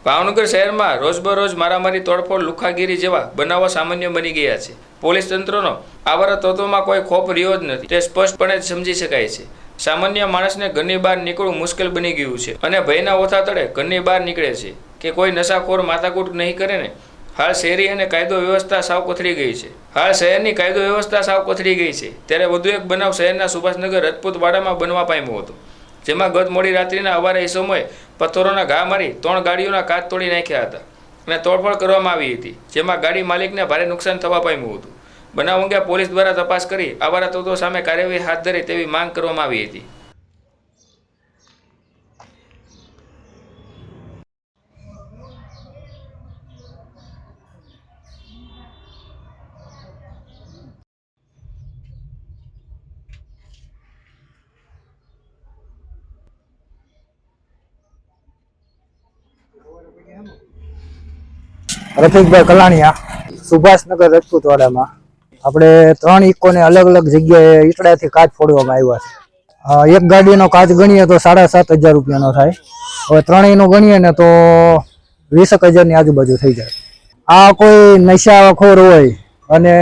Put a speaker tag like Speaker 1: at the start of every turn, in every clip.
Speaker 1: ભાવનગર શહેરમાં રોજબરોજ મારામારી, તોડફોડ, લુખાગીરી જેવા બનાવો સામાન્ય બની ગયા છે. પોલીસ તંત્રનો આવારા તત્વોમાં કોઈ ખોફ રહ્યો જ નથી, તે સ્પષ્ટપણે સમજી શકાય છે. સામાન્ય માણસને ઘરની બહાર નીકળવું મુશ્કેલ બની ગયું છે અને ભયના ઓથા તળે ઘરની બહાર નીકળે છે કે કોઈ નશાખોર માથાકૂટ નહીં કરે ને. હાલ શહેરી અને કાયદો વ્યવસ્થા સાવ કોથળી ગઈ છે. હાલ શહેરની કાયદો વ્યવસ્થા સાવ કોથળી ગઈ છે. ત્યારે વધુ એક બનાવ શહેરના સુભાષનગર રજપૂતવાડામાં બનવા પામ્યો હતો, જેમાં ગત મોડી રાત્રિના અવારે સમયે પથ્થરોના ઘા મારી 3 ગાડીઓના કાચ તોડી નાખ્યા હતા અને તોડફોડ કરવામાં આવી હતી, જેમાં ગાડી માલિકને ભારે નુકસાન થવા પામ્યું હતું. બનાવ અંગે પોલીસ દ્વારા તપાસ કરી આવારા તત્વો સામે કાર્યવાહી હાથ ધરે તેવી માંગ કરવામાં આવી હતી.
Speaker 2: રફીકભાઈ કલાણીયા, સુભાષનગર રજપૂતવાડામાં આપણે 3 ઇકોને અલગ અલગ જગ્યાએ ઈટડાથી કાચ ફોડવામાં આવ્યા છે. એક ગાડીનો કાચ ગણીએ તો 7,500 રૂપિયાનો થાય. હવે ત્રણેયનો ગણીએ ને તો 20,000ની આજુબાજુ થઈ જાય. આ કોઈ નશાખોર હોય અને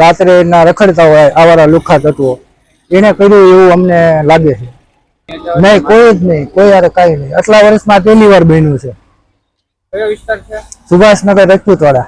Speaker 2: રાત્રે ના રખડતા હોય આવારા લુખ્ખા તત્વો, એને કર્યું એવું અમને લાગે છે. નહીં, કોઈ જ નહીં, કોઈ યાર કાંઈ નહીં. આટલા વર્ષમાં પહેલી વાર બન્યું છે.
Speaker 3: કયો વિસ્તાર છે?
Speaker 2: સુભાષનગર રજપૂતવાડા.